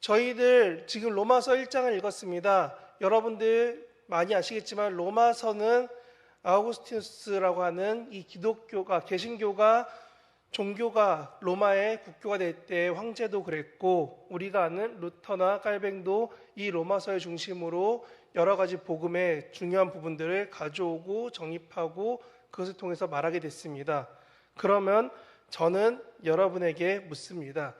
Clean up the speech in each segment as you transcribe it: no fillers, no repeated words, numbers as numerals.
저희들 지금 로마서 1장을 읽었습니다. 여러분들 많이 아시겠지만 로마서는 아우구스티누스라고 하는 이 기독교가 개신교가 종교가 로마의 국교가 될 때 황제도 그랬고, 우리가 아는 루터나 깔뱅도 이 로마서의 중심으로 여러 가지 복음의 중요한 부분들을 가져오고 정립하고 그것을 통해서 말하게 됐습니다. 그러면 저는 여러분에게 묻습니다.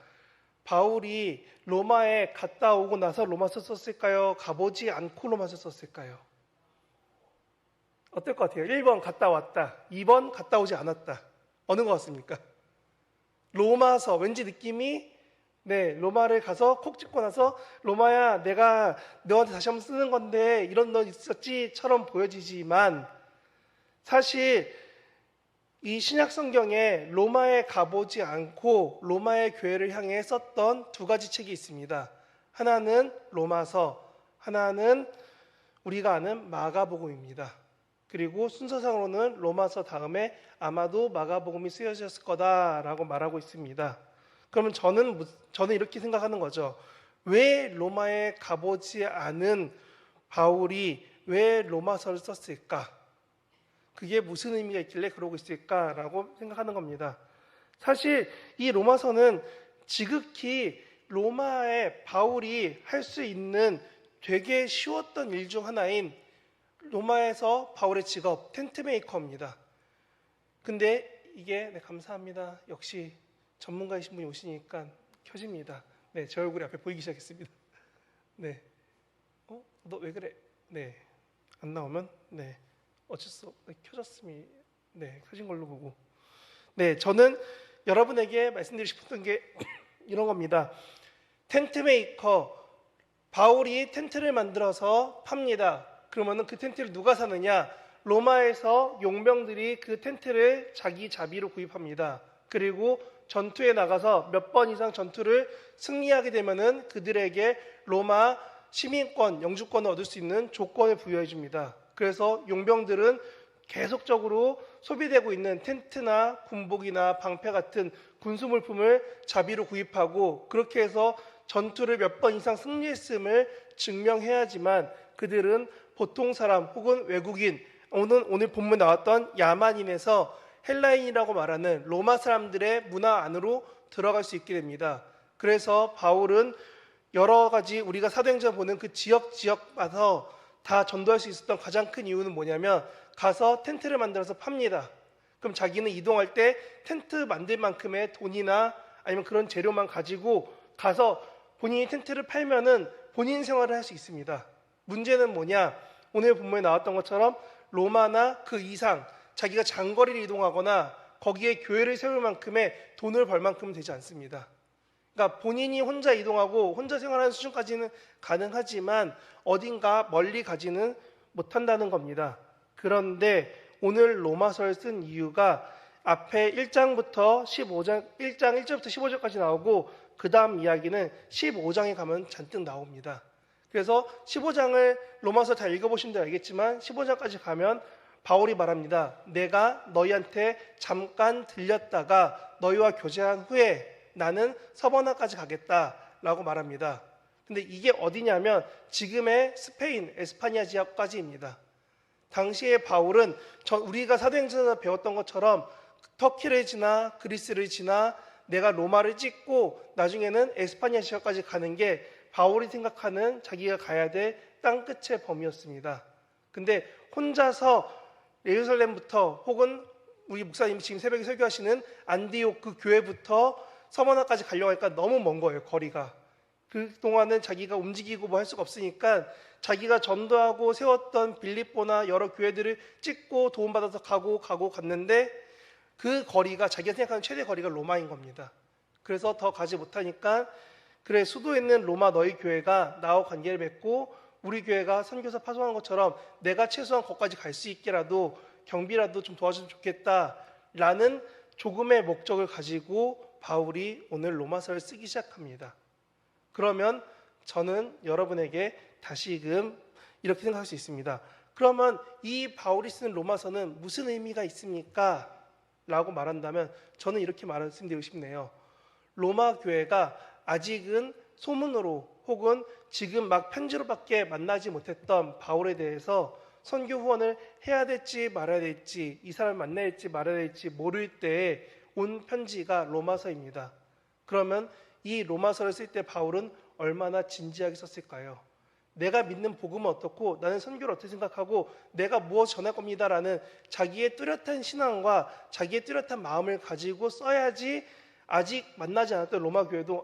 바울이 로마에 갔다 오고 나서 로마서 썼을까요? 가보지 않고 로마서 썼을까요? 어떨 것 같아요? 1번 갔다 왔다, 2번 갔다 오지 않았다. 어느 것 같습니까? 로마서 왠지 느낌이 로마를 가서 콕 찍고 나서 로마야 내가 너한테 다시 한번 쓰는 건데 이런 너 있었지처럼 보여지지만, 사실 이 신약 성경에 로마에 가보지 않고 로마의 교회를 향해 썼던 두 가지 책이 있습니다. 하나는 로마서, 하나는 우리가 아는 마가복음입니다. 그리고 순서상으로는 로마서 다음에 아마도 마가복음이 쓰여졌을 거다라고 말하고 있습니다. 그러면 저는 이렇게 생각하는 거죠. 왜 로마에 가보지 않은 바울이 왜 로마서를 썼을까? 그게 무슨 의미가 있길래 그러고 있을까라고 생각하는 겁니다. 사실 이 로마서는 지극히 로마의 바울이 할 수 있는 되게 쉬웠던 일 중 하나인 로마에서 바울의 직업 텐트메이커입니다. 근데 이게 감사합니다. 역시 전문가이신 분이 오시니까 켜집니다. 제 얼굴이 앞에 보이기 시작했습니다. 너 왜 그래? 안 나오면 어쩔 수 없어. 켜졌습니다. 켜진 걸로 보고. 저는 여러분에게 말씀드리고 싶었던 게 이런 겁니다. 텐트메이커, 바울이 텐트를 만들어서 팝니다. 그러면 그 텐트를 누가 사느냐? 로마에서 용병들이 그 텐트를 자기 자비로 구입합니다. 그리고 전투에 나가서 몇 번 이상 전투를 승리하게 되면은 그들에게 로마 시민권, 영주권을 얻을 수 있는 조건을 부여해 줍니다. 그래서 용병들은 계속적으로 소비되고 있는 텐트나 군복이나 방패 같은 군수물품을 자비로 구입하고, 그렇게 해서 전투를 몇 번 이상 승리했음을 증명해야지만 그들은 보통 사람 혹은 외국인, 오늘 본문에 나왔던 야만인에서 헬라인이라고 말하는 로마 사람들의 문화 안으로 들어갈 수 있게 됩니다. 그래서 바울은 여러 가지 우리가 사도행전 보는 그 지역마다 다 전도할 수 있었던 가장 큰 이유는 뭐냐면 가서 텐트를 만들어서 팝니다. 그럼 자기는 이동할 때 텐트 만들 만큼의 돈이나 아니면 그런 재료만 가지고 가서 본인이 텐트를 팔면은 본인 생활을 할 수 있습니다. 문제는 뭐냐? 오늘 본문에 나왔던 것처럼 로마나 그 이상 자기가 장거리를 이동하거나 거기에 교회를 세울 만큼의 돈을 벌 만큼은 되지 않습니다. 그러니까 본인이 혼자 이동하고 혼자 생활하는 수준까지는 가능하지만 어딘가 멀리 가지는 못한다는 겁니다. 그런데 오늘 로마서를 쓴 이유가 앞에 1장부터 15장, 1장 1절부터 15절까지 나오고 그 다음 이야기는 15장에 가면 잔뜩 나옵니다. 그래서 15장을 로마서 다 읽어보신 분들 알겠지만 15장까지 가면 바울이 말합니다. 내가 너희한테 잠깐 들렸다가 너희와 교제한 후에 나는 서버나까지 가겠다라고 말합니다. 근데 이게 어디냐면 지금의 스페인, 에스파니아 지역까지입니다. 당시에 바울은 우리가 사도행전에서 배웠던 것처럼 터키를 지나 그리스를 지나 내가 로마를 찍고 나중에는 에스파니아 지역까지 가는 게 바울이 생각하는 자기가 가야 될 땅끝의 범위였습니다. 근데 혼자서 예루살렘부터 혹은 우리 목사님이 지금 새벽에 설교하시는 안디옥 그 교회부터 서머나까지 가려고 하니까 너무 먼 거예요, 거리가. 그동안은 자기가 움직이고 뭐 할 수가 없으니까 자기가 전도하고 세웠던 빌립보나 여러 교회들을 찍고 도움받아서 가고 갔는데 그 거리가 자기가 생각하는 최대 거리가 로마인 겁니다. 그래서 더 가지 못하니까 그래, 수도에 있는 로마 너희 교회가 나와 관계를 맺고 우리 교회가 선교사 파송한 것처럼 내가 최소한 거기까지 갈 수 있게라도 경비라도 좀 도와주면 좋겠다라는 조금의 목적을 가지고 바울이 오늘 로마서를 쓰기 시작합니다. 그러면 저는 여러분에게 다시금 이렇게 생각할 수 있습니다. 그러면 이 바울이 쓰는 로마서는 무슨 의미가 있습니까? 라고 말한다면 저는 이렇게 말씀드리고 싶네요. 로마 교회가 아직은 소문으로 혹은 지금 막 편지로밖에 만나지 못했던 바울에 대해서 선교 후원을 해야 될지 말아야 될지, 이 사람을 만나야 될지 말아야 될지 모를 때에 온 편지가 로마서입니다. 그러면 이 로마서를 쓸 때 바울은 얼마나 진지하게 썼을까요? 내가 믿는 복음은 어떻고 나는 선교를 어떻게 생각하고 내가 무엇을 전할 겁니다라는 자기의 뚜렷한 신앙과 자기의 뚜렷한 마음을 가지고 써야지 아직 만나지 않았던 로마 교회도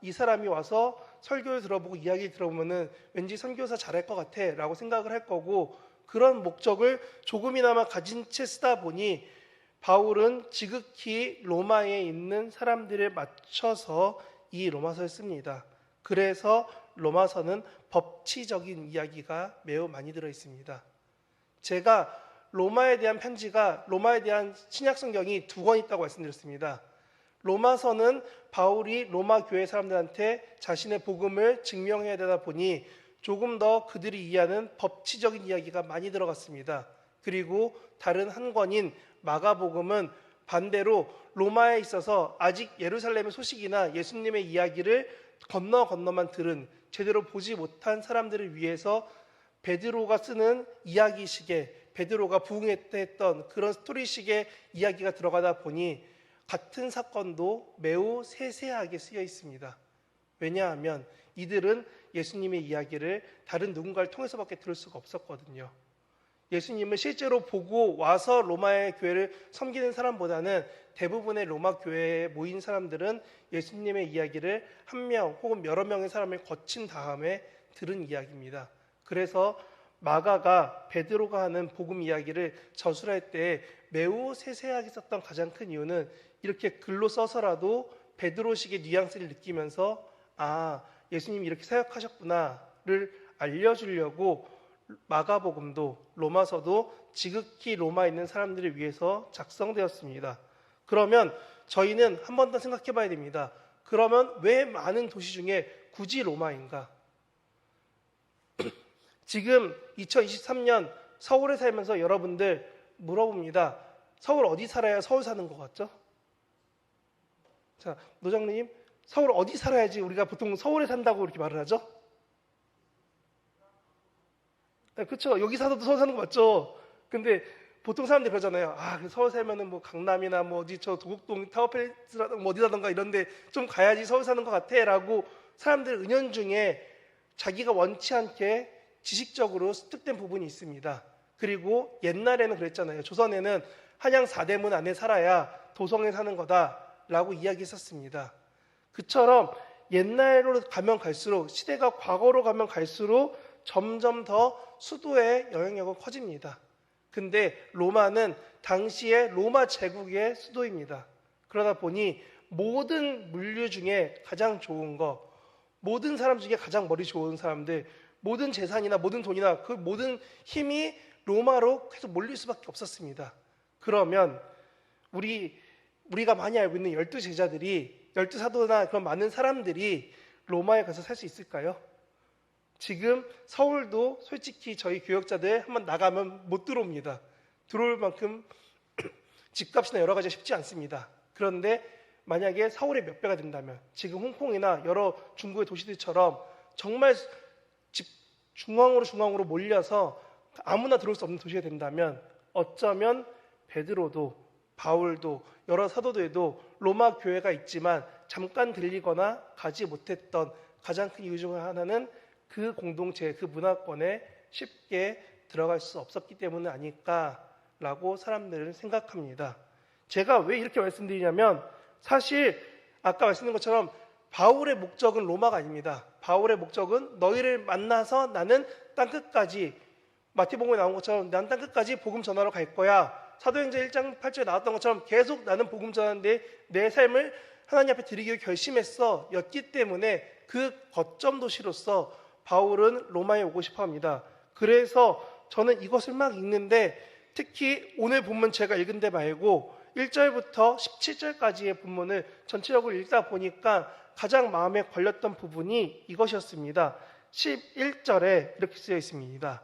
이 사람이 와서 설교를 들어보고 이야기를 들어보면은 왠지 선교사 잘할 것 같아 라고 생각을 할 거고, 그런 목적을 조금이나마 가진 채 쓰다 보니 바울은 지극히 로마에 있는 사람들을 맞춰서 이 로마서를 씁니다. 그래서 로마서는 법치적인 이야기가 매우 많이 들어 있습니다. 제가 로마에 대한 편지가, 로마에 대한 신약 성경이 2권 있다고 말씀드렸습니다. 로마서는 바울이 로마 교회 사람들한테 자신의 복음을 증명해야 되다 보니 조금 더 그들이 이해하는 법치적인 이야기가 많이 들어갔습니다. 그리고 다른 한 권인 마가복음은 반대로 로마에 있어서 아직 예루살렘의 소식이나 예수님의 이야기를 건너만 들은, 제대로 보지 못한 사람들을 위해서 베드로가 쓰는 이야기식의, 베드로가 부흥했던 그런 스토리식의 이야기가 들어가다 보니 같은 사건도 매우 세세하게 쓰여 있습니다. 왜냐하면 이들은 예수님의 이야기를 다른 누군가를 통해서밖에 들을 수가 없었거든요. 예수님을 실제로 보고 와서 로마의 교회를 섬기는 사람보다는 대부분의 로마 교회에 모인 사람들은 예수님의 이야기를 한 명 혹은 여러 명의 사람을 거친 다음에 들은 이야기입니다. 그래서 마가가 베드로가 하는 복음 이야기를 저술할 때 매우 세세하게 썼던 가장 큰 이유는 이렇게 글로 써서라도 베드로식의 뉘앙스를 느끼면서 예수님이 이렇게 사역하셨구나를 알려주려고 마가복음도 로마서도 지극히 로마에 있는 사람들을 위해서 작성되었습니다. 그러면 저희는 한 번 더 생각해 봐야 됩니다. 그러면 왜 많은 도시 중에 굳이 로마인가? 지금 2023년 서울에 살면서 여러분들 물어봅니다. 서울 어디 살아야 서울 사는 것 같죠? 자, 노장님, 서울 어디 살아야지 우리가 보통 서울에 산다고 이렇게 말을 하죠? 네, 그렇죠. 여기 살아도 서울 사는 거 맞죠? 근데 보통 사람들이 그러잖아요. 서울 살면은 뭐 강남이나 뭐 어디 저 도곡동 타워팰리스라든가 뭐 어디라든가 이런데 좀 가야지 서울 사는 것 같아라고 사람들 은연중에 자기가 원치 않게 지식적으로 습득된 부분이 있습니다. 그리고 옛날에는 그랬잖아요. 조선에는 한양 4대문 안에 살아야 도성에 사는 거다라고 이야기했었습니다. 그처럼 옛날로 가면 갈수록, 시대가 과거로 가면 갈수록 점점 더 수도의 영향력은 커집니다. 근데 로마는 당시의 로마 제국의 수도입니다. 그러다 보니 모든 물류 중에 가장 좋은 거, 모든 사람 중에 가장 머리 좋은 사람들, 모든 재산이나 모든 돈이나 그 모든 힘이 로마로 계속 몰릴 수밖에 없었습니다. 그러면 우리가 많이 알고 있는 12제자들이, 12사도나 그런 많은 사람들이 로마에 가서 살 수 있을까요? 지금 서울도 솔직히 저희 교역자들 한번 나가면 못 들어옵니다. 들어올 만큼 집값이나 여러 가지가 쉽지 않습니다. 그런데 만약에 서울의 몇 배가 된다면, 지금 홍콩이나 여러 중국의 도시들처럼 정말 중앙으로 몰려서 아무나 들어올 수 없는 도시가 된다면, 어쩌면 베드로도 바울도 여러 사도들도 로마 교회가 있지만 잠깐 들리거나 가지 못했던 가장 큰 이유 중 하나는 그 공동체, 그 문화권에 쉽게 들어갈 수 없었기 때문은 아닐까라고 사람들은 생각합니다. 제가 왜 이렇게 말씀드리냐면, 사실 아까 말씀드린 것처럼 바울의 목적은 로마가 아닙니다. 바울의 목적은 너희를 만나서 나는 땅끝까지, 마태복음에 나온 것처럼 난 땅끝까지 복음 전하러 갈 거야. 사도행전 1장 8절에 나왔던 것처럼 계속 나는 복음 전하는데 내 삶을 하나님 앞에 드리기로 결심했어 였기 때문에 그 거점 도시로서 바울은 로마에 오고 싶어 합니다. 그래서 저는 이것을 막 읽는데, 특히 오늘 본문 제가 읽은 데 말고 1절부터 17절까지의 본문을 전체적으로 읽다 보니까 가장 마음에 걸렸던 부분이 이것이었습니다. 11절에 이렇게 쓰여 있습니다.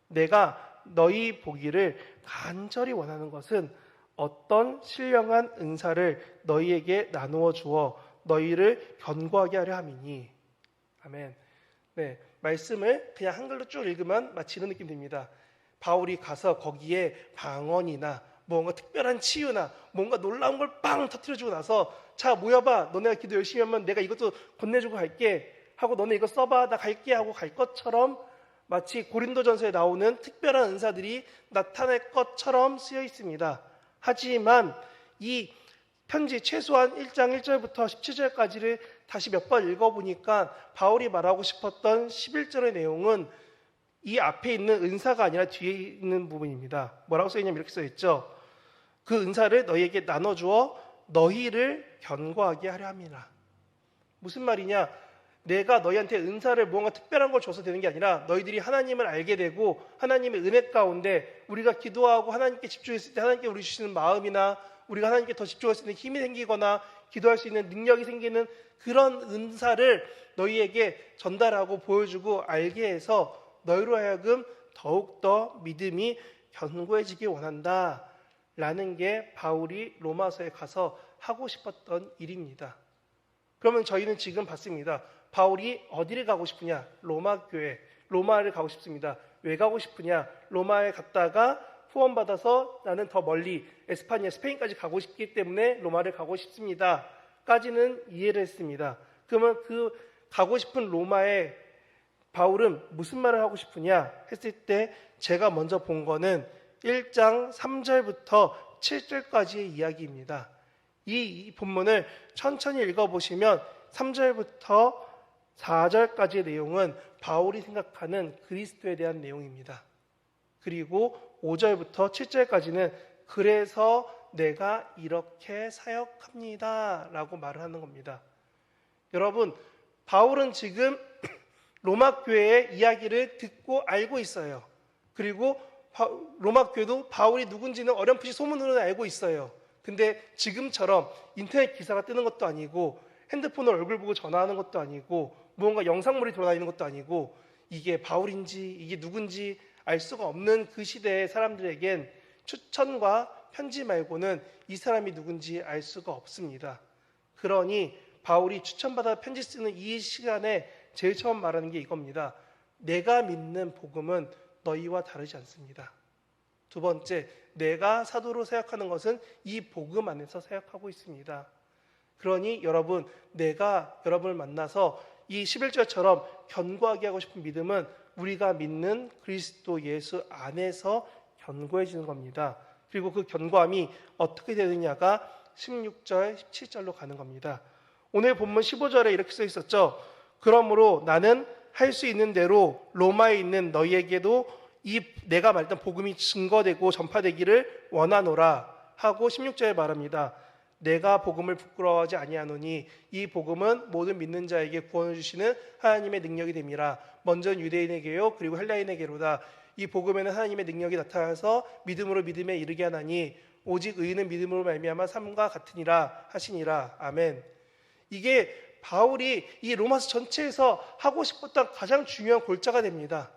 내가 너희 보기를 간절히 원하는 것은 어떤 신령한 은사를 너희에게 나누어 주어 너희를 견고하게 하려 함이니. 아멘. 네, 말씀을 그냥 한글로 쭉 읽으면 마치 이런 느낌 듭니다. 바울이 가서 거기에 방언이나 뭔가 특별한 치유나 뭔가 놀라운 걸 빵 터뜨려주고 나서 자 모여봐, 너네가 기도 열심히 하면 내가 이것도 건네주고 갈게 하고 너네 이거 써봐, 나 갈게 하고 갈 것처럼 마치 고린도전서에 나오는 특별한 은사들이 나타날 것처럼 쓰여 있습니다. 하지만 이 편지 최소한 1장 1절부터 17절까지를 다시 몇 번 읽어보니까 바울이 말하고 싶었던 11절의 내용은 이 앞에 있는 은사가 아니라 뒤에 있는 부분입니다. 뭐라고 써있냐면 이렇게 써있죠. 그 은사를 너희에게 나눠주어 너희를 견고하게 하려 함이라. 무슨 말이냐? 내가 너희한테 은사를 무언가 특별한 걸 줘서 되는 게 아니라 너희들이 하나님을 알게 되고 하나님의 은혜 가운데 우리가 기도하고 하나님께 집중했을 때 하나님께 우리 주시는 마음이나 우리가 하나님께 더 집중할 수 있는 힘이 생기거나 기도할 수 있는 능력이 생기는 그런 은사를 너희에게 전달하고 보여주고 알게 해서 너희로 하여금 더욱더 믿음이 견고해지길 원한다 라는 게 바울이 로마서에 가서 하고 싶었던 일입니다. 그러면 저희는 지금 봤습니다. 바울이 어디를 가고 싶으냐? 로마 교회, 로마를 가고 싶습니다. 왜 가고 싶으냐? 로마에 갔다가 후원받아서 나는 더 멀리 에스파니아, 스페인까지 가고 싶기 때문에 로마를 가고 싶습니다. 까지는 이해를 했습니다. 그러면 그 가고 싶은 로마에 바울은 무슨 말을 하고 싶으냐 했을 때 제가 먼저 본 거는 1장 3절부터 7절까지의 이야기입니다. 이 본문을 천천히 읽어보시면 3절부터 4절까지의 내용은 바울이 생각하는 그리스도에 대한 내용입니다. 그리고 5절부터 7절까지는 그래서 내가 이렇게 사역합니다 라고 말을 하는 겁니다. 여러분, 바울은 지금 로마 교회의 이야기를 듣고 알고 있어요. 그리고 로마 교회도 바울이 누군지는 어렴풋이 소문으로는 알고 있어요. 근데 지금처럼 인터넷 기사가 뜨는 것도 아니고 핸드폰으로 얼굴 보고 전화하는 것도 아니고 무언가 영상물이 돌아다니는 것도 아니고 이게 바울인지 이게 누군지 알 수가 없는 그 시대의 사람들에겐 추천과 편지 말고는 이 사람이 누군지 알 수가 없습니다. 그러니 바울이 추천받아 편지 쓰는 이 시간에 제일 처음 말하는 게 이겁니다. 내가 믿는 복음은 너희와 다르지 않습니다. 두 번째, 내가 사도로 생각하는 것은 이 복음 안에서 생각하고 있습니다. 그러니 여러분, 내가 여러분을 만나서 이 11절처럼 견고하게 하고 싶은 믿음은 우리가 믿는 그리스도 예수 안에서 견고해지는 겁니다. 그리고 그 견고함이 어떻게 되느냐가 16절, 17절로 가는 겁니다. 오늘 본문 15절에 이렇게 써 있었죠. 그러므로 나는 할 수 있는 대로 로마에 있는 너희에게도 이 내가 말했던 복음이 증거되고 전파되기를 원하노라 하고 16절에 말합니다. 내가 복음을 부끄러워하지 아니하노니 이 복음은 모든 믿는 자에게 구원을 주시는 하나님의 능력이 됨이라. 먼저 유대인에게요 그리고 헬라인에게로다. 이 복음에는 하나님의 능력이 나타나서 믿음으로 믿음에 이르게 하나니 오직 의인은 믿음으로 말미암아 삶과 같으니라 하시니라. 아멘. 이게 바울이 이 로마서 전체에서 하고 싶었던 가장 중요한 골자가 됩니다.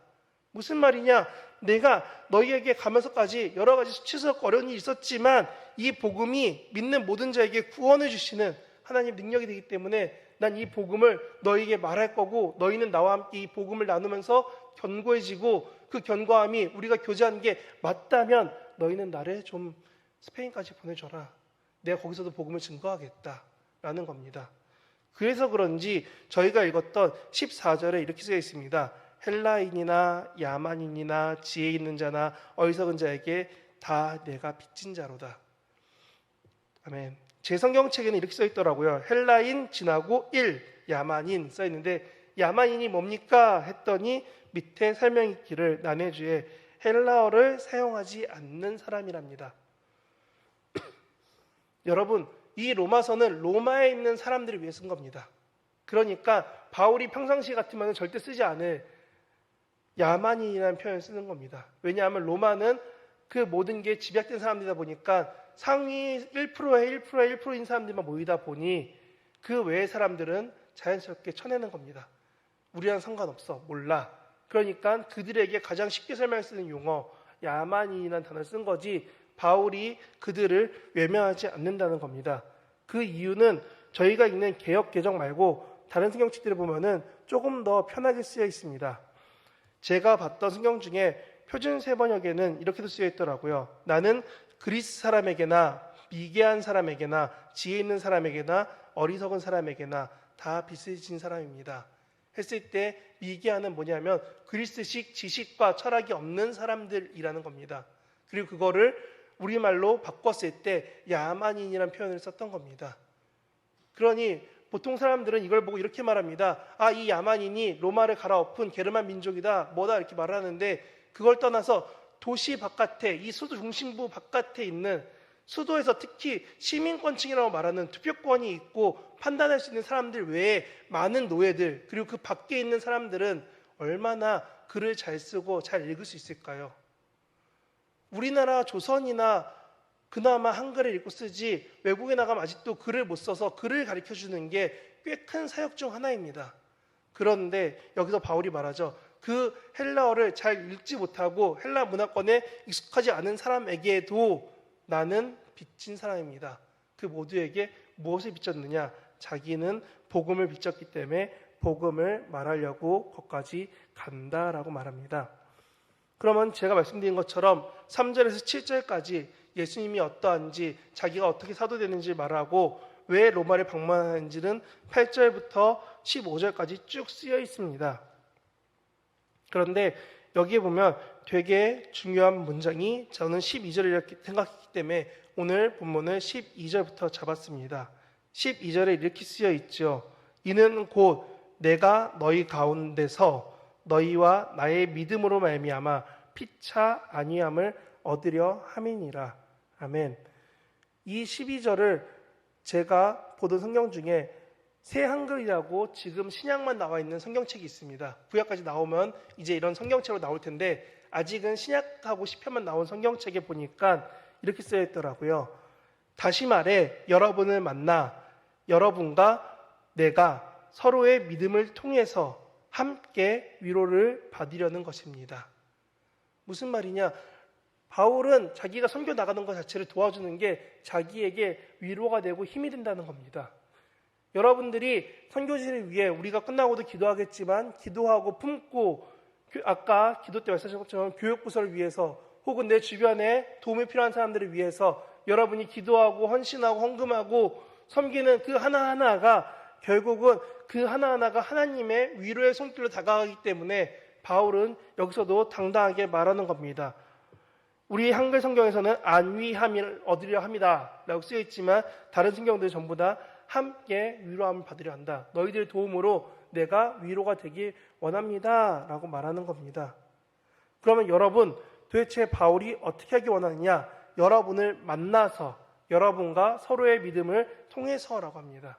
무슨 말이냐? 내가 너희에게 가면서까지 여러 가지 수치스럽고 어려운 일이 있었지만 이 복음이 믿는 모든 자에게 구원을 주시는 하나님 능력이 되기 때문에 난 이 복음을 너희에게 말할 거고 너희는 나와 함께 이 복음을 나누면서 견고해지고 그 견고함이 우리가 교제하는 게 맞다면 너희는 나를 좀 스페인까지 보내줘라. 내가 거기서도 복음을 증거하겠다라는 겁니다. 그래서 그런지 저희가 읽었던 14절에 이렇게 쓰여 있습니다. 헬라인이나 야만인이나 지혜 있는 자나 어리석은 자에게 다 내가 빚진 자로다. 아멘. 제 성경책에는 이렇게 써 있더라고요. 헬라인 지나고 1, 야만인 써 있는데 야만인이 뭡니까? 했더니 밑에 설명 있기를 나네주에 헬라어를 사용하지 않는 사람이랍니다. 여러분, 이 로마서는 로마에 있는 사람들을 위해 쓴 겁니다. 그러니까 바울이 평상시 같으면 절대 쓰지 않을 야만인이라는 표현을 쓰는 겁니다. 왜냐하면 로마는 그 모든 게 집약된 사람들이다 보니까 상위 1%에 1%에 1%인 사람들만 모이다 보니 그 외의 사람들은 자연스럽게 쳐내는 겁니다. 우리랑 상관없어. 몰라. 그러니까 그들에게 가장 쉽게 설명할 수 있는 용어 야만인이라는 단어를 쓴 거지 바울이 그들을 외면하지 않는다는 겁니다. 그 이유는 저희가 읽는 개역 개정 말고 다른 성경책들을 보면은 조금 더 편하게 쓰여 있습니다. 제가 봤던 성경 중에 표준 세번역에는 이렇게도 쓰여 있더라고요. 나는 그리스 사람에게나 미개한 사람에게나 지혜 있는 사람에게나 어리석은 사람에게나 다 비슷해진 사람입니다. 했을 때 미개한은 뭐냐면 그리스식 지식과 철학이 없는 사람들이라는 겁니다. 그리고 그거를 우리말로 바꿨을 때 야만인이라는 표현을 썼던 겁니다. 그러니 보통 사람들은 이걸 보고 이렇게 말합니다. 아, 이 야만인이 로마를 갈아엎은 게르만 민족이다, 뭐다 이렇게 말하는데 그걸 떠나서 도시 바깥에, 이 수도 중심부 바깥에 있는 수도에서 특히 시민권층이라고 말하는 투표권이 있고 판단할 수 있는 사람들 외에 많은 노예들, 그리고 그 밖에 있는 사람들은 얼마나 글을 잘 쓰고 잘 읽을 수 있을까요? 우리나라 조선이나 그나마 한글을 읽고 쓰지 외국에 나가면 아직도 글을 못 써서 글을 가르쳐주는 게 꽤 큰 사역 중 하나입니다. 그런데 여기서 바울이 말하죠. 그 헬라어를 잘 읽지 못하고 헬라 문화권에 익숙하지 않은 사람에게도 나는 빚진 사람입니다. 그 모두에게 무엇을 빚졌느냐? 자기는 복음을 빚졌기 때문에 복음을 말하려고 거기까지 간다라고 말합니다. 그러면 제가 말씀드린 것처럼 3절에서 7절까지 예수님이 어떠한지, 자기가 어떻게 사도되는지 말하고 왜 로마를 방문하는지는 8절부터 15절까지 쭉 쓰여 있습니다. 그런데 여기에 보면 되게 중요한 문장이, 저는 12절을 이렇게 생각했기 때문에 오늘 본문을 12절부터 잡았습니다. 12절에 이렇게 쓰여 있죠. 이는 곧 내가 너희 가운데서 너희와 나의 믿음으로 말미암아 피차 안위함을 얻으려 함이니라. 아멘. 이 12절을 제가 보던 성경 중에 새 한글이라고 지금 신약만 나와 있는 성경책이 있습니다. 구약까지 나오면 이제 이런 성경책으로 나올 텐데 아직은 신약하고 시편만 나온 성경책에 보니까 이렇게 쓰여 있더라고요. 다시 말해 여러분을 만나 여러분과 내가 서로의 믿음을 통해서 함께 위로를 받으려는 것입니다. 무슨 말이냐? 바울은 자기가 선교 나가는 것 자체를 도와주는 게 자기에게 위로가 되고 힘이 된다는 겁니다. 여러분들이 선교지를 위해 우리가 끝나고도 기도하겠지만 기도하고 품고 아까 기도 때 말씀하신 것처럼 교육부서를 위해서 혹은 내 주변에 도움이 필요한 사람들을 위해서 여러분이 기도하고 헌신하고 헌금하고 섬기는 그 하나하나가 결국은 그 하나하나가 하나님의 위로의 손길로 다가가기 때문에 바울은 여기서도 당당하게 말하는 겁니다. 우리 한글 성경에서는 안위함을 얻으려 합니다 라고 쓰여 있지만 다른 성경들은 전부 다 함께 위로함을 받으려 한다. 너희들의 도움으로 내가 위로가 되길 원합니다 라고 말하는 겁니다. 그러면 여러분, 도대체 바울이 어떻게 하기 원하느냐? 여러분을 만나서 여러분과 서로의 믿음을 통해서라고 합니다.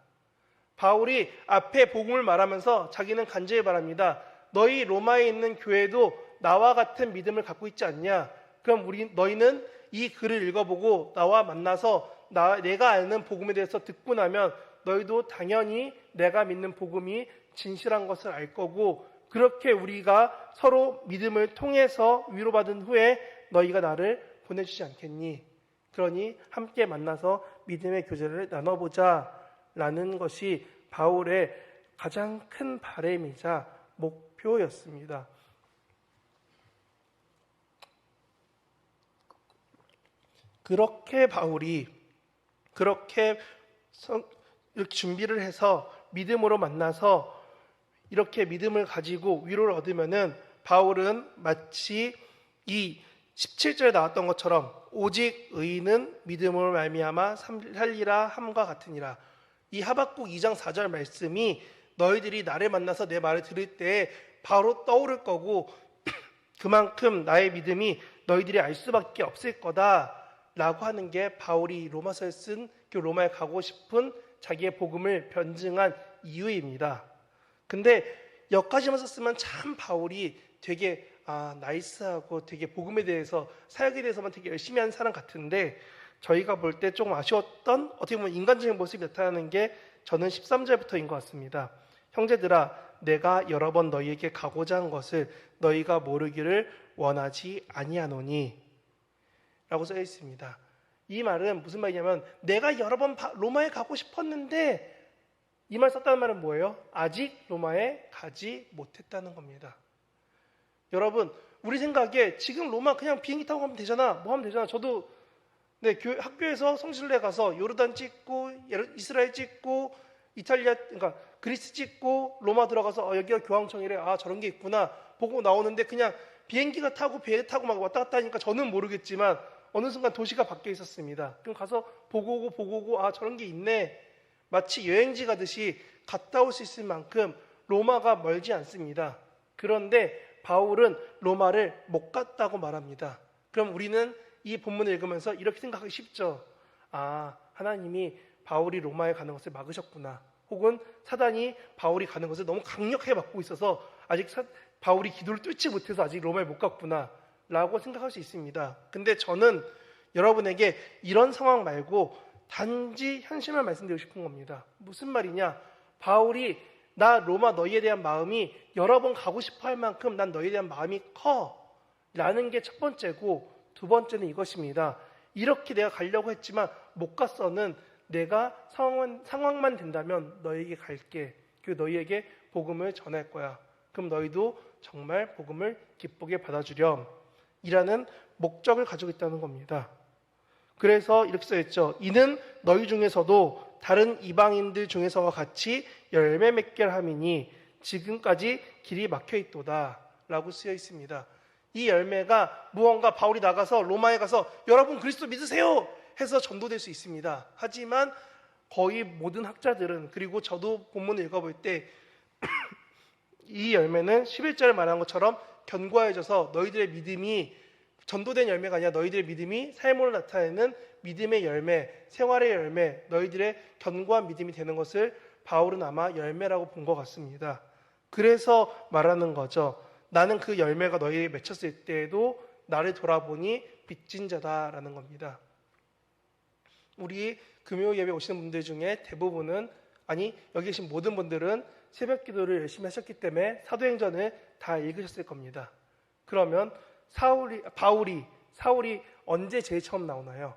바울이 앞에 복음을 말하면서 자기는 간절히 말합니다. 너희 로마에 있는 교회도 나와 같은 믿음을 갖고 있지 않냐? 그럼 너희는 이 글을 읽어보고 나와 만나서 내가 아는 복음에 대해서 듣고 나면 너희도 당연히 내가 믿는 복음이 진실한 것을 알 거고 그렇게 우리가 서로 믿음을 통해서 위로받은 후에 너희가 나를 보내주지 않겠니? 그러니 함께 만나서 믿음의 교제를 나눠보자 라는 것이 바울의 가장 큰 바람이자 목표였습니다. 그렇게 바울이 이렇게 준비를 해서 믿음으로 만나서 이렇게 믿음을 가지고 위로를 얻으면은 바울은 마치 이 17절에 나왔던 것처럼 오직 의인은 믿음으로 말미암아 살리라 함과 같으니라. 이 하박국 2장 4절 말씀이 너희들이 나를 만나서 내 말을 들을 때 바로 떠오를 거고 그만큼 나의 믿음이 너희들이 알 수밖에 없을 거다라고 하는 게 바울이 로마서에 쓴 그 로마에 가고 싶은 자기의 복음을 변증한 이유입니다. 근데 여기까지만 썼으면 참 바울이 되게 나이스하고 되게 복음에 대해서 사역에 대해서만 되게 열심히 하는 사람 같은데 저희가 볼 때 조금 아쉬웠던 어떻게 보면 인간적인 모습이 나타나는 게 저는 13절부터인 것 같습니다. 형제들아 내가 여러 번 너희에게 가고자 한 것을 너희가 모르기를 원하지 아니하노니 라고 써 있습니다. 이 말은 무슨 말이냐면 내가 여러 번 로마에 가고 싶었는데 이 말 썼다는 말은 뭐예요? 아직 로마에 가지 못했다는 겁니다. 여러분, 우리 생각에 지금 로마 그냥 비행기 타고 가면 되잖아. 뭐 하면 되잖아. 저도 학교에서 성지순례 가서 요르단 찍고 이스라엘 찍고 이탈리아 그러니까 그리스 찍고 로마 들어가서 여기가 교황청이래. 아, 저런 게 있구나. 보고 나오는데 그냥 비행기가 타고 배 타고 막 왔다 갔다 하니까 저는 모르겠지만 어느 순간 도시가 바뀌어 있었습니다. 그럼 가서 보고 오고 아, 저런 게 있네. 마치 여행지 가듯이 갔다 올 수 있을 만큼 로마가 멀지 않습니다. 그런데 바울은 로마를 못 갔다고 말합니다. 그럼 우리는 이 본문을 읽으면서 이렇게 생각하기 쉽죠. 아, 하나님이 바울이 로마에 가는 것을 막으셨구나. 혹은 사단이 바울이 가는 것을 너무 강력하게 막고 있어서 아직 바울이 기도를 뚫지 못해서 아직 로마에 못 갔구나 라고 생각할 수 있습니다. 근데 저는 여러분에게 이런 상황 말고 단지 현실만 말씀드리고 싶은 겁니다. 무슨 말이냐? 바울이 나 로마 너희에 대한 마음이 여러 번 가고 싶어 할 만큼 난 너희에 대한 마음이 커 라는 게 첫 번째고, 두 번째는 이것입니다. 이렇게 내가 가려고 했지만 못 갔어는 내가 상황만 된다면 너희에게 갈게. 그리고 너희에게 복음을 전할 거야. 그럼 너희도 정말 복음을 기쁘게 받아주렴 이라는 목적을 가지고 있다는 겁니다. 그래서 이렇게 써있죠. 이는 너희 중에서도 다른 이방인들 중에서와 같이 열매 맺게 함이니 지금까지 길이 막혀 있도다 라고 쓰여 있습니다. 이 열매가 무언가 바울이 나가서 로마에 가서 여러분 그리스도 믿으세요 해서 전도될 수 있습니다. 하지만 거의 모든 학자들은, 그리고 저도 본문을 읽어볼 때 이 열매는 11절에 말한 것처럼 견고해져서 너희들의 믿음이 전도된 열매가 아니라 너희들의 믿음이 삶으로 나타내는 믿음의 열매, 생활의 열매, 너희들의 견고한 믿음이 되는 것을 바울은 아마 열매라고 본 것 같습니다. 그래서 말하는 거죠. 나는 그 열매가 너희에게 맺혔을 때에도 나를 돌아보니 빚진 자다라는 겁니다. 우리 금요 예배 오시는 분들 중에 대부분은, 아니 여기 계신 모든 분들은 새벽 기도를 열심히 하셨기 때문에 사도행전을 다 읽으셨을 겁니다. 그러면 바울이 언제 제일 처음 나오나요?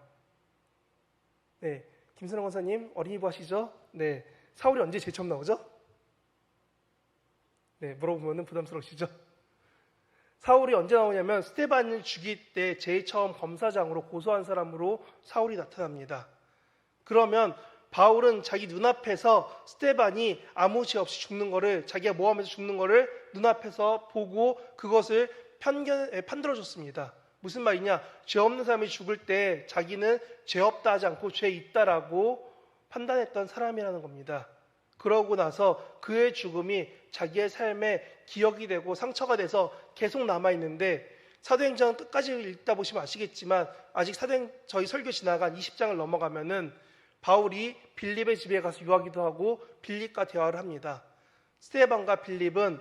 네, 김선호 권사님 어린이부 하시죠? 네, 사울이 언제 제일 처음 나오죠? 네, 물어보면 부담스러우시죠? 사울이 언제 나오냐면 스데반을 죽일 때 제일 처음 검사장으로 고소한 사람으로 사울이 나타납니다. 그러면 바울은 자기 눈앞에서 스데반이 아무 죄 없이 죽는 거를, 자기가 모함해서 죽는 거를 눈앞에서 보고 그것을 판들어줬습니다. 무슨 말이냐? 죄 없는 사람이 죽을 때 자기는 죄 없다 하지 않고 죄 있다라고 판단했던 사람이라는 겁니다. 그러고 나서 그의 죽음이 자기의 삶에 기억이 되고 상처가 돼서 계속 남아있는데, 사도행전 끝까지 읽다 보시면 아시겠지만 아직 저희 설교 지나간 20장을 넘어가면은 바울이 빌립의 집에 가서 유하기도 하고 빌립과 대화를 합니다. 스데반과 빌립은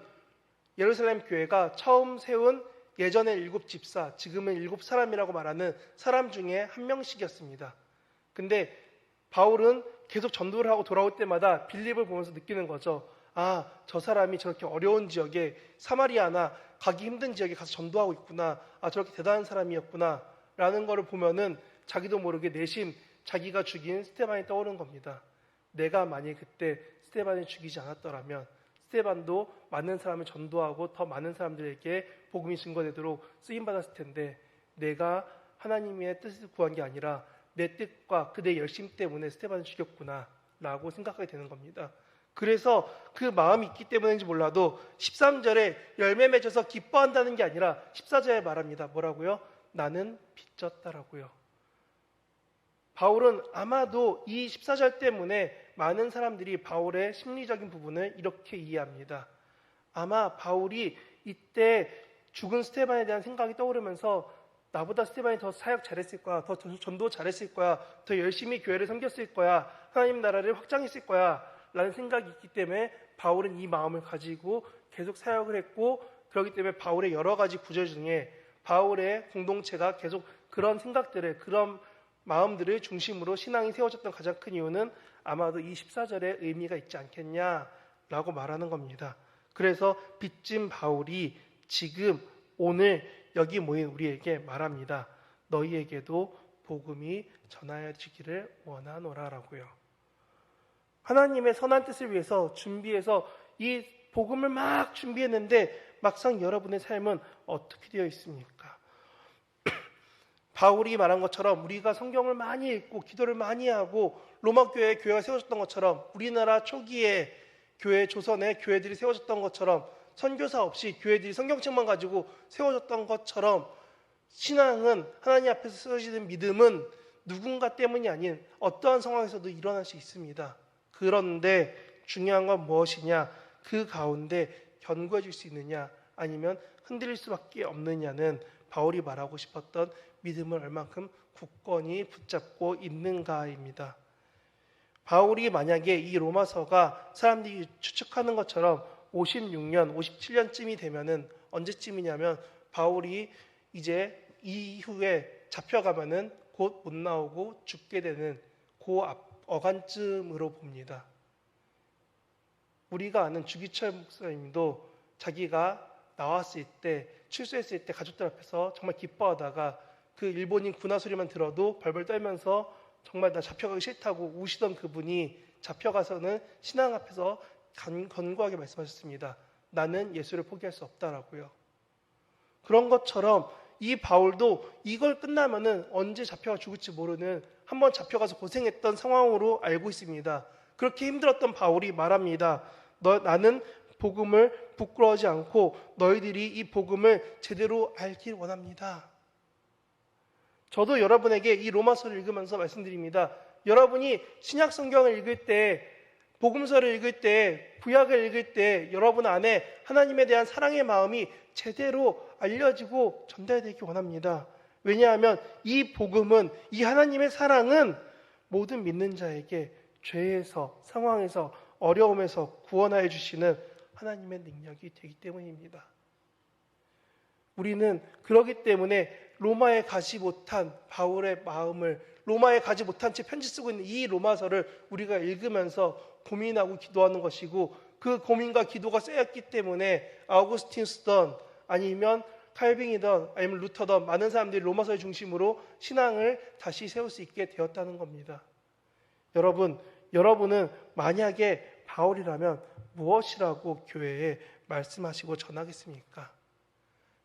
예루살렘 교회가 처음 세운 예전의 7집사, 지금은 7사람이라고 말하는 사람 중에 한 명씩이었습니다. 근데 바울은 계속 전도를 하고 돌아올 때마다 빌립을 보면서 느끼는 거죠. 아, 저 사람이 저렇게 어려운 지역에, 사마리아나 가기 힘든 지역에 가서 전도하고 있구나. 아, 저렇게 대단한 사람이었구나 라는 거를 보면은 자기도 모르게 내심 자기가 죽인 스데반이 떠오르는 겁니다. 내가 만약 그때 스데반을 죽이지 않았더라면 스데반도 많은 사람을 전도하고 더 많은 사람들에게 복음이 증거되도록 쓰임받았을 텐데, 내가 하나님의 뜻을 구한 게 아니라 내 뜻과 그대 열심 때문에 스데반을 죽였구나 라고 생각하게 되는 겁니다. 그래서 그 마음이 있기 때문인지 몰라도 13절에 열매 맺어서 기뻐한다는 게 아니라 14절에 말합니다. 뭐라고요? 나는 빚졌다라고요. 바울은 아마도 이 14절 때문에 많은 사람들이 바울의 심리적인 부분을 이렇게 이해합니다. 아마 바울이 이때 죽은 스데반에 대한 생각이 떠오르면서 나보다 스데반이 더 사역 잘했을 거야, 더 전도 잘했을 거야, 더 열심히 교회를 섬겼을 거야, 하나님 나라를 확장했을 거야 라는 생각이 있기 때문에 바울은 이 마음을 가지고 계속 사역을 했고, 그렇기 때문에 바울의 여러 가지 구절 중에 바울의 공동체가 계속 그런 생각들을, 그런 마음들을 중심으로 신앙이 세워졌던 가장 큰 이유는 아마도 이 14절에 의미가 있지 않겠냐라고 말하는 겁니다. 그래서 빚진 바울이 지금 오늘 여기 모인 우리에게 말합니다. 너희에게도 복음이 전하여지기를 원하노라라고요. 하나님의 선한 뜻을 위해서 준비해서 이 복음을 막 준비했는데 막상 여러분의 삶은 어떻게 되어 있습니까? 바울이 말한 것처럼 우리가 성경을 많이 읽고 기도를 많이 하고 로마 교회에 교회가 세워졌던 것처럼 우리나라 초기에 교회 조선에 교회들이 세워졌던 것처럼 선교사 없이 교회들이 성경책만 가지고 세워졌던 것처럼 신앙은 하나님 앞에서 세워지는 믿음은 누군가 때문이 아닌 어떠한 상황에서도 일어날 수 있습니다. 그런데 중요한 건 무엇이냐? 그 가운데 견고해 줄 수 있느냐 아니면 흔들릴 수밖에 없느냐는 바울이 말하고 싶었던 믿음을 얼만큼 굳건히 붙잡고 있는가입니다. 바울이 만약에 이 로마서가 사람들이 추측하는 것처럼 56년, 57년쯤이 되면은 언제쯤이냐면 바울이 이제 이후에 잡혀가면은 곧 못 나오고 죽게 되는 그 어간쯤으로 봅니다. 우리가 아는 주기철 목사님도 자기가 나왔을 때, 출소했을 때 가족들 앞에서 정말 기뻐하다가 그 일본인 군화 소리만 들어도 벌벌 떨면서 정말 나 잡혀가기 싫다고 우시던 그분이 잡혀가서는 신앙 앞에서 견고하게 말씀하셨습니다. 나는 예수를 포기할 수 없다라고요. 그런 것처럼 이 바울도 이걸 끝나면은 언제 잡혀가 죽을지 모르는 한번 잡혀가서 고생했던 상황으로 알고 있습니다. 그렇게 힘들었던 바울이 말합니다. 나는 복음을 부끄러워하지 않고 너희들이 이 복음을 제대로 알길 원합니다. 저도 여러분에게 이 로마서를 읽으면서 말씀드립니다. 여러분이 신약 성경을 읽을 때, 복음서를 읽을 때, 구약을 읽을 때 여러분 안에 하나님에 대한 사랑의 마음이 제대로 알려지고 전달되기 원합니다. 왜냐하면 이 복음은, 이 하나님의 사랑은 모든 믿는 자에게 죄에서, 상황에서, 어려움에서 구원하여 주시는 하나님의 능력이 되기 때문입니다. 우리는 그러기 때문에 로마에 가지 못한 바울의 마음을, 로마에 가지 못한 채 편지 쓰고 있는 이 로마서를 우리가 읽으면서 고민하고 기도하는 것이고, 그 고민과 기도가 쌓였기 때문에 아우구스티누스든 아니면 칼빙이든 아니면 루터든 많은 사람들이 로마서의 중심으로 신앙을 다시 세울 수 있게 되었다는 겁니다. 여러분은 만약에 바울이라면 무엇이라고 교회에 말씀하시고 전하겠습니까?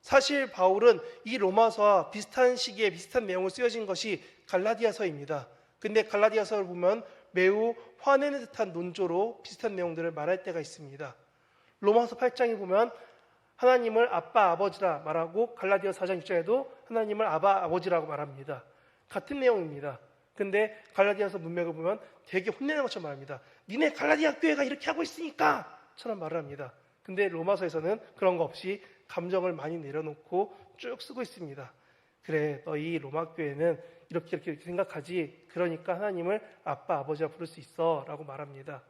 사실 바울은 이 로마서와 비슷한 시기에 비슷한 내용을 쓰여진 것이 갈라디아서입니다. 근데 갈라디아서를 보면 매우 화내는 듯한 논조로 비슷한 내용들을 말할 때가 있습니다. 로마서 8장에 보면 하나님을 아빠 아버지라 말하고 갈라디아서 4장 6장에도 하나님을 아바 아버지라고 말합니다. 같은 내용입니다. 근데 갈라디아서 문맥을 보면 되게 혼내는 것처럼 말합니다. 니네 갈라디아 교회가 이렇게 하고 있으니까! 처럼 말을 합니다. 근데 로마서에서는 그런 거 없이 감정을 많이 내려놓고 쭉 쓰고 있습니다. 그래, 너희 로마 교회는 이렇게 생각하지. 그러니까 하나님을 아빠, 아버지라 부를 수 있어 라고 말합니다.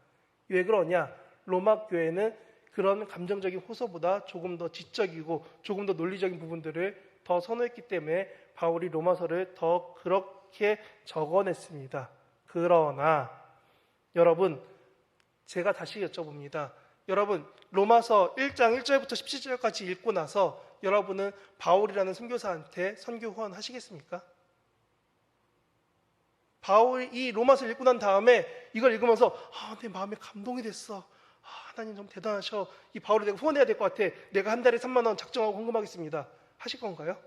왜 그러냐? 로마 교회는 그런 감정적인 호소보다 조금 더 지적이고 조금 더 논리적인 부분들을 더 선호했기 때문에 바울이 로마서를 더 그렇게 적어냈습니다. 그러나 여러분, 제가 다시 여쭤봅니다. 여러분, 로마서 1장 1절부터 17절까지 읽고 나서 여러분은 바울이라는 선교사한테 선교 후원하시겠습니까? 바울이 로마서를 읽고 난 다음에 이걸 읽으면서 내 마음에 감동이 됐어. 하나님 좀 대단하셔. 이 바울을 내가 후원해야 될 것 같아. 내가 한 달에 3만 원 작정하고 헌금하겠습니다. 하실 건가요?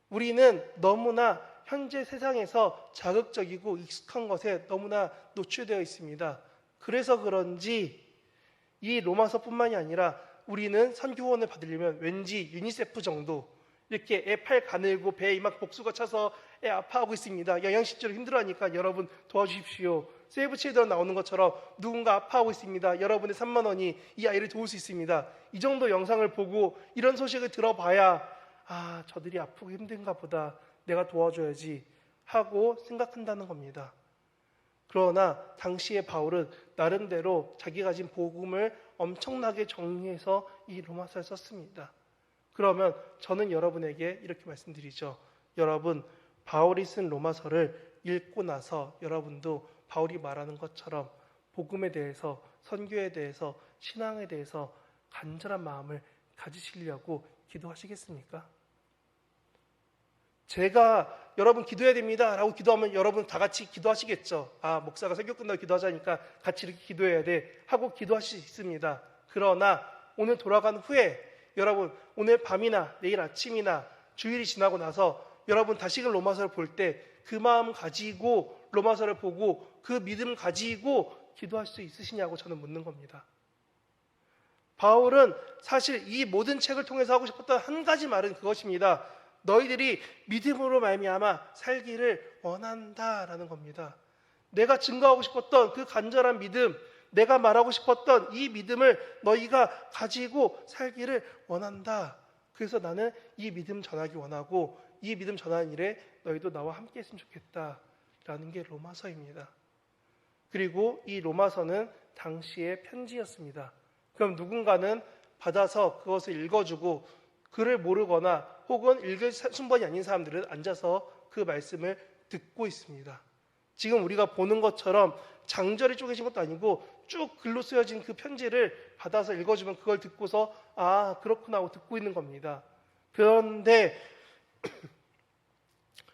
우리는 너무나 현재 세상에서 자극적이고 익숙한 것에 너무나 노출되어 있습니다. 그래서 그런지 이 로마서뿐만이 아니라 우리는 선교 후원을 받으려면 왠지 유니세프 정도 이렇게 애 팔 가늘고 배에 이만큼 복수가 차서 애 아파하고 있습니다. 영양실조로 힘들어하니까 여러분 도와주십시오. 세이브 칠드런 나오는 것처럼 누군가 아파하고 있습니다. 여러분의 3만 원이 이 아이를 도울 수 있습니다. 이 정도 영상을 보고 이런 소식을 들어봐야 저들이 아프고 힘든가 보다. 내가 도와줘야지 하고 생각한다는 겁니다. 그러나 당시에 바울은 나름대로 자기가 가진 복음을 엄청나게 정리해서 이 로마서를 썼습니다. 그러면 저는 여러분에게 이렇게 말씀드리죠. 여러분, 바울이 쓴 로마서를 읽고 나서 여러분도 바울이 말하는 것처럼 복음에 대해서, 선교에 대해서, 신앙에 대해서 간절한 마음을 가지시려고 기도하시겠습니까? 제가 여러분 기도해야 됩니다 라고 기도하면 여러분 다 같이 기도하시겠죠. 목사가 설교 끝나고 기도하자니까 같이 이렇게 기도해야 돼 하고 기도하실 수 있습니다. 그러나 오늘 돌아간 후에 여러분 오늘 밤이나 내일 아침이나 주일이 지나고 나서 여러분 다시금 로마서를 볼 때 그 마음 가지고 로마서를 보고 그 믿음 가지고 기도할 수 있으시냐고 저는 묻는 겁니다. 바울은 사실 이 모든 책을 통해서 하고 싶었던 한 가지 말은 그것입니다. 너희들이 믿음으로 말미암아 살기를 원한다라는 겁니다. 내가 증거하고 싶었던 그 간절한 믿음, 내가 말하고 싶었던 이 믿음을 너희가 가지고 살기를 원한다. 그래서 나는 이 믿음 전하기 원하고 이 믿음 전하는 일에 너희도 나와 함께 했으면 좋겠다라는 게 로마서입니다. 그리고 이 로마서는 당시의 편지였습니다. 그럼 누군가는 받아서 그것을 읽어주고 글을 모르거나 혹은 읽을 순번이 아닌 사람들은 앉아서 그 말씀을 듣고 있습니다. 지금 우리가 보는 것처럼 장절이 쪼개진 것도 아니고 쭉 글로 쓰여진 그 편지를 받아서 읽어주면 그걸 듣고서 그렇구나 하고 듣고 있는 겁니다. 그런데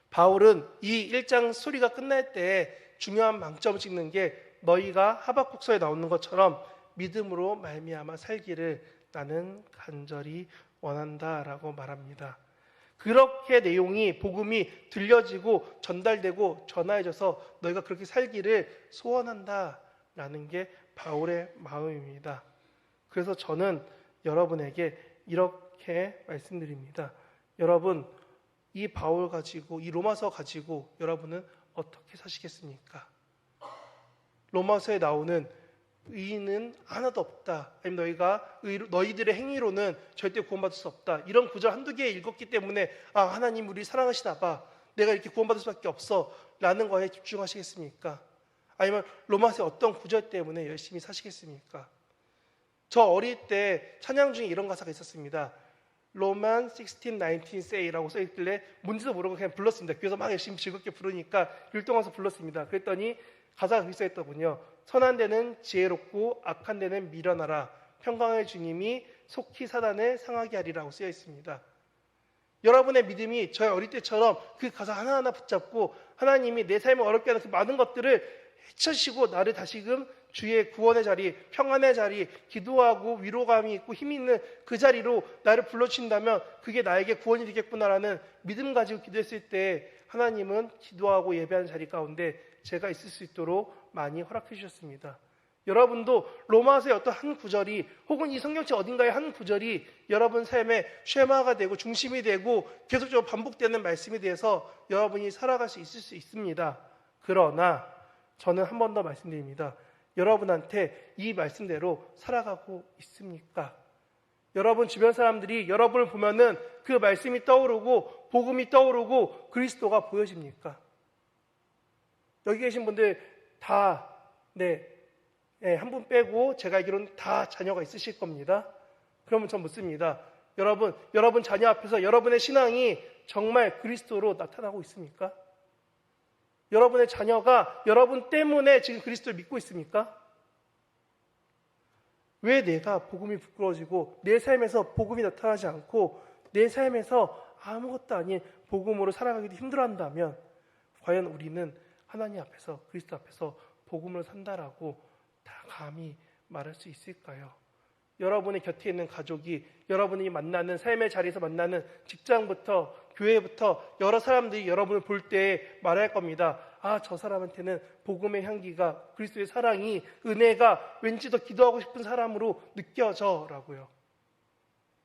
바울은 이 1장 스토리가 끝날 때 중요한 망점을 찍는 게 너희가 하박국서에 나오는 것처럼 믿음으로 말미암아 살기를 나는 간절히 원한다라고 말합니다. 그렇게 내용이 복음이 들려지고 전달되고 전하여져서 너희가 그렇게 살기를 소원한다라는 게 바울의 마음입니다. 그래서 저는 여러분에게 이렇게 말씀드립니다. 여러분 이 바울 가지고 이 로마서 가지고 여러분은 어떻게 사시겠습니까? 로마서에 나오는 의인은 하나도 없다. 아니면 너희들의 행위로는 절대 구원받을 수 없다. 이런 구절 한두 개 읽었기 때문에 하나님 우리 사랑하시나 봐. 내가 이렇게 구원받을 수밖에 없어. 라는 거에 집중하시겠습니까? 아니면 로마서의 어떤 구절 때문에 열심히 사시겠습니까? 저 어릴 때 찬양 중에 이런 가사가 있었습니다. 로만 16, 19 say라고 써있길래 뭔지도 모르고 그냥 불렀습니다. 그래서 막 열심히 즐겁게 부르니까 율동하면서 불렀습니다. 그랬더니 가사가 그렇게 써있더군요. 선한 데는 지혜롭고 악한 데는 미련하라. 평강의 주님이 속히 사단을 상하게 하리라고 쓰여 있습니다. 여러분의 믿음이 저희 어릴 때처럼 그 가사 하나하나 붙잡고 하나님이 내 삶을 어렵게 하는 그 많은 것들을 헤쳐시고 나를 다시금 주의 구원의 자리, 평안의 자리, 기도하고 위로감이 있고 힘이 있는 그 자리로 나를 불러주신다면 그게 나에게 구원이 되겠구나라는 믿음 가지고 기도했을 때 하나님은 기도하고 예배하는 자리 가운데 제가 있을 수 있도록 많이 허락해 주셨습니다. 여러분도 로마서의 어떤 한 구절이 혹은 이 성경책 어딘가의 한 구절이 여러분 삶의 쉐마가 되고 중심이 되고 계속적으로 반복되는 말씀에 대해서 여러분이 살아갈 수 있을 수 있습니다. 그러나 저는 한 번 더 말씀드립니다. 여러분한테 이 말씀대로 살아가고 있습니까? 여러분 주변 사람들이 여러분을 보면은 그 말씀이 떠오르고 복음이 떠오르고 그리스도가 보여집니까? 여기 계신 분들 다 한 분 빼고 제가 알기로는 다 자녀가 있으실 겁니다. 그러면 전 묻습니다. 여러분 자녀 앞에서 여러분의 신앙이 정말 그리스도로 나타나고 있습니까? 여러분의 자녀가 여러분 때문에 지금 그리스도를 믿고 있습니까? 왜 내가 복음이 부끄러워지고 내 삶에서 복음이 나타나지 않고 내 삶에서 아무것도 아닌 복음으로 살아가기도 힘들어한다면 과연 우리는 하나님 앞에서 그리스도 앞에서 복음을 산다라고 다 감히 말할 수 있을까요? 여러분의 곁에 있는 가족이 여러분이 만나는 삶의 자리에서 만나는 직장부터 교회부터 여러 사람들이 여러분을 볼 때 말할 겁니다. 저 사람한테는 복음의 향기가 그리스도의 사랑이 은혜가 왠지 더 기도하고 싶은 사람으로 느껴져 라고요.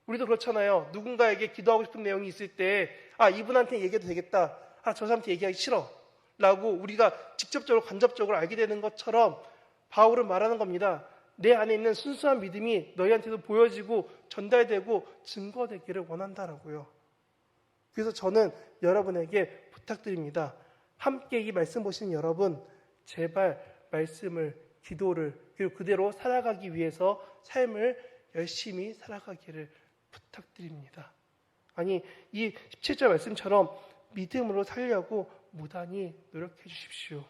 우리도 그렇잖아요. 누군가에게 기도하고 싶은 내용이 있을 때 이분한테 얘기해도 되겠다. 저 사람한테 얘기하기 싫어 라고 우리가 직접적으로 간접적으로 알게 되는 것처럼 바울은 말하는 겁니다. 내 안에 있는 순수한 믿음이 너희한테도 보여지고 전달되고 증거되기를 원한다라고요. 그래서 저는 여러분에게 부탁드립니다. 함께 이 말씀 보시는 여러분, 제발 말씀을, 기도를 그리고 그대로 살아가기 위해서 삶을 열심히 살아가기를 부탁드립니다. 아니 이 17절 말씀처럼 믿음으로 살려고 무단히 노력해 주십시오.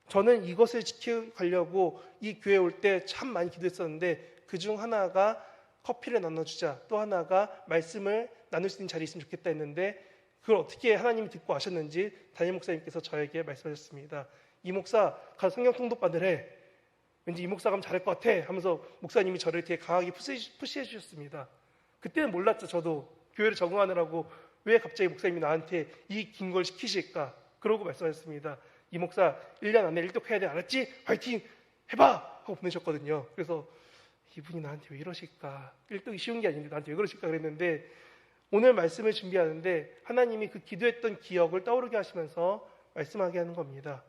저는 이것을 지켜가려고 이 교회에 올 때 참 많이 기도했었는데 그중 하나가 커피를 나눠주자, 또 하나가 말씀을 나눌 수 있는 자리에 있으면 좋겠다 했는데 그걸 어떻게 하나님이 듣고 아셨는지 담임 목사님께서 저에게 말씀하셨습니다. 이 목사 가서 성경 통독반을 해. 왠지 이 목사가 하면 잘할 것 같아 하면서 목사님이 저를 되게 강하게 푸시해 주셨습니다. 그때는 몰랐죠. 저도 교회를 적응하느라고 왜 갑자기 목사님이 나한테 이 긴 걸 시키실까. 그러고 말씀하셨습니다. 이 목사 1년 안에 일독해야 돼. 알았지? 화이팅 해봐! 하고 보내셨거든요. 그래서 이분이 나한테 왜 이러실까. 일독이 쉬운 게 아닌데 나한테 왜 그러실까 그랬는데, 오늘 말씀을 준비하는데 하나님이 그 기도했던 기억을 떠오르게 하시면서 말씀하게 하는 겁니다.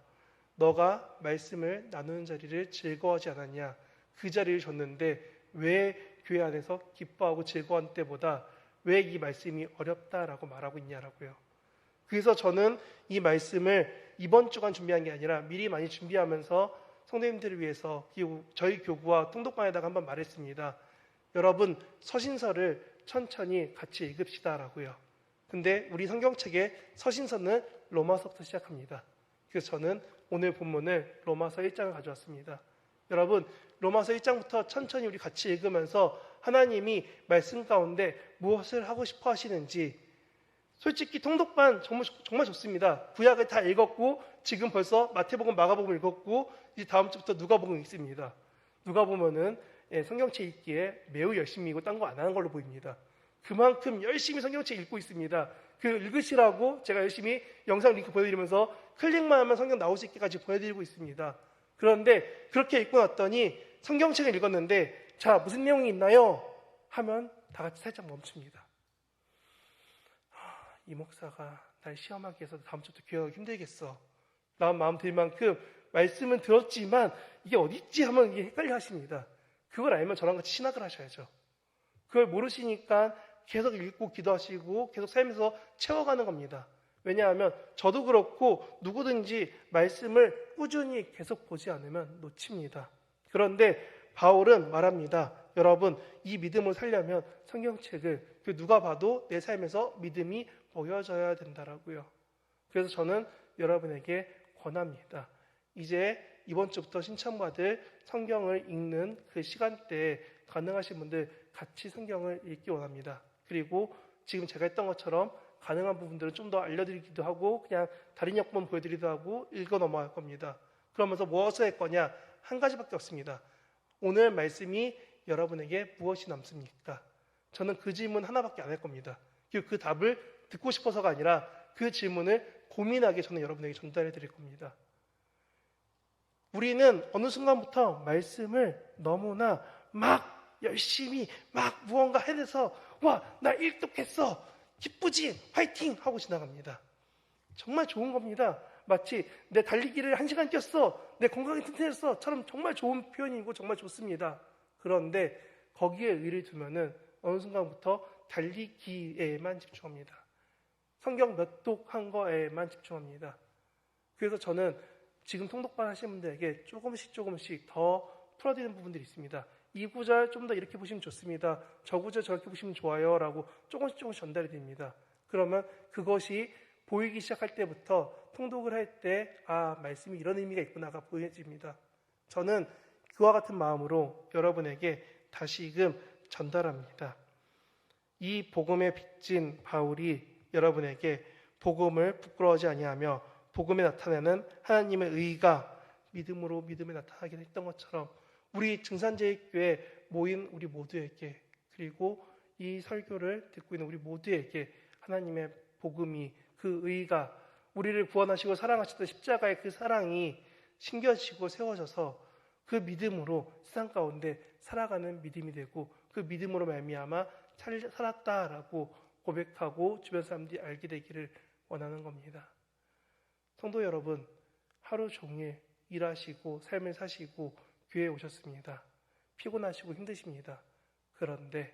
너가 말씀을 나누는 자리를 즐거워하지 않았냐. 그 자리를 줬는데 왜 교회 안에서 기뻐하고 즐거워한 때보다 왜 이 말씀이 어렵다라고 말하고 있냐라고요. 그래서 저는 이 말씀을 이번 주간 준비한 게 아니라 미리 많이 준비하면서 성도님들을 위해서 저희 교구와 통독반에다가 한번 말했습니다. 여러분 서신서를 천천히 같이 읽읍시다라고요. 근데 우리 성경책의 서신서는 로마서부터 시작합니다. 그래서 저는 오늘 본문을 로마서 1장을 가져왔습니다. 여러분 로마서 1장부터 천천히 우리 같이 읽으면서 하나님이 말씀 가운데 무엇을 하고 싶어 하시는지, 솔직히 통독반 정말 좋습니다. 구약을 다 읽었고 지금 벌써 마태복음, 마가복음 읽었고 이제 다음 주부터 누가복음 읽습니다. 누가보면은 성경책 읽기에 매우 열심히 읽고 딴 거 안 하는 걸로 보입니다. 그만큼 열심히 성경책 읽고 있습니다. 그 읽으시라고 제가 열심히 영상 링크 보여드리면서 클릭만 하면 성경 나올 수 있게까지 보여드리고 있습니다. 그런데 그렇게 읽고 났더니 성경책을 읽었는데 자 무슨 내용이 있나요? 하면 다 같이 살짝 멈춥니다. 이 목사가 날 시험하기 위해서 다음 주부터 교회하기 힘들겠어 라는 마음 들 만큼 말씀은 들었지만 이게 어디 있지 하면 이게 헷갈려 하십니다. 그걸 알면 저랑 같이 신학을 하셔야죠. 그걸 모르시니까 계속 읽고 기도하시고 계속 삶에서 채워가는 겁니다. 왜냐하면 저도 그렇고 누구든지 말씀을 꾸준히 계속 보지 않으면 놓칩니다. 그런데 바울은 말합니다. 여러분 이 믿음을 살려면 성경책을 누가 봐도 내 삶에서 믿음이 보여져야 된다라고요. 그래서 저는 여러분에게 권합니다. 이제 이번 주부터 신청받을 성경을 읽는 그 시간대에 가능하신 분들 같이 성경을 읽기 원합니다. 그리고 지금 제가 했던 것처럼 가능한 부분들은 좀 더 알려드리기도 하고 그냥 다른 역본 보여드리기도 하고 읽어 넘어갈 겁니다. 그러면서 무엇을 할 거냐? 한 가지밖에 없습니다. 오늘 말씀이 여러분에게 무엇이 남습니까? 저는 그 질문 하나밖에 안 할 겁니다. 그 답을 듣고 싶어서가 아니라 그 질문을 고민하게 저는 여러분에게 전달해 드릴 겁니다. 우리는 어느 순간부터 말씀을 너무나 막 열심히 막 무언가 해내서 와, 나 일독했어. 기쁘지? 화이팅! 하고 지나갑니다. 정말 좋은 겁니다. 마치 내 달리기를 1시간 뛰었어. 내 건강이 튼튼했어. 처럼 정말 좋은 표현이고 정말 좋습니다. 그런데 거기에 의를 두면은 어느 순간부터 달리기에만 집중합니다. 성경 몇 독한 거에만 집중합니다. 그래서 저는 지금 통독반 하시는 분들에게 조금씩 더 풀어드리는 부분들이 있습니다. 이 구절 좀 더 이렇게 보시면 좋습니다. 저 구절 저렇게 보시면 좋아요 라고 조금씩 전달해 드립니다. 그러면 그것이 보이기 시작할 때부터 통독을 할 때 말씀이 이런 의미가 있구나가 보여집니다. 저는 그와 같은 마음으로 여러분에게 다시금 전달합니다. 이 복음에 빚진 바울이 여러분에게 복음을 부끄러워하지 아니하며 복음에 나타내는 하나님의 의가 믿음으로 믿음에 나타나게 했던 것처럼 우리 증산제일교회 모인 우리 모두에게, 그리고 이 설교를 듣고 있는 우리 모두에게 하나님의 복음이, 그 의가, 우리를 구원하시고 사랑하셨던 십자가의 그 사랑이 심겨지고 세워져서 그 믿음으로 세상 가운데 살아가는 믿음이 되고 그 믿음으로 말미암아 살았다라고 고백하고 주변 사람들이 알게 되기를 원하는 겁니다. 성도 여러분, 하루 종일 일하시고 삶을 사시고 교회에 오셨습니다. 피곤하시고 힘드십니다. 그런데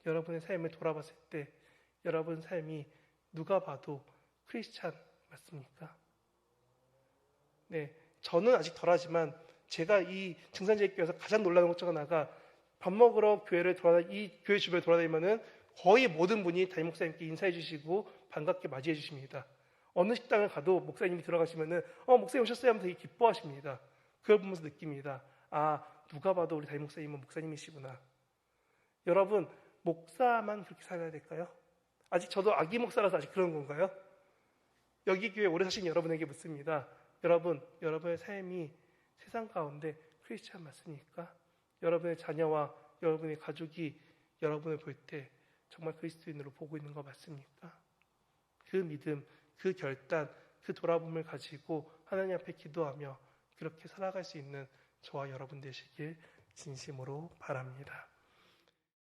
여러분의 삶을 돌아봤을 때 여러분 삶이 누가 봐도 크리스찬 맞습니까? 네, 저는 아직 덜하지만 제가 이 증산제일교회에서 가장 놀라는 것 중 하나가 밥 먹으러 이 교회 주변을 돌아다니면은 거의 모든 분이 담임 목사님께 인사해 주시고 반갑게 맞이해 주십니다. 어느 식당을 가도 목사님이 들어가시면은 목사님 오셨어요 하면서 되게 기뻐하십니다. 그걸 보면서 느낍니다. 누가 봐도 우리 담임 목사님은 목사님이시구나. 여러분, 목사만 그렇게 살아야 될까요? 아직 저도 아기 목사라서 아직 그런 건가요? 여기 교회 오래 사신 여러분에게 묻습니다. 여러분, 여러분의 삶이 세상 가운데 크리스찬 맞습니까? 여러분의 자녀와 여러분의 가족이 여러분을 볼 때 정말 그리스도인으로 보고 있는 거 맞습니까? 그 믿음, 그 결단, 그 돌아봄을 가지고 하나님 앞에 기도하며 그렇게 살아갈 수 있는 저와 여러분 되시길 진심으로 바랍니다.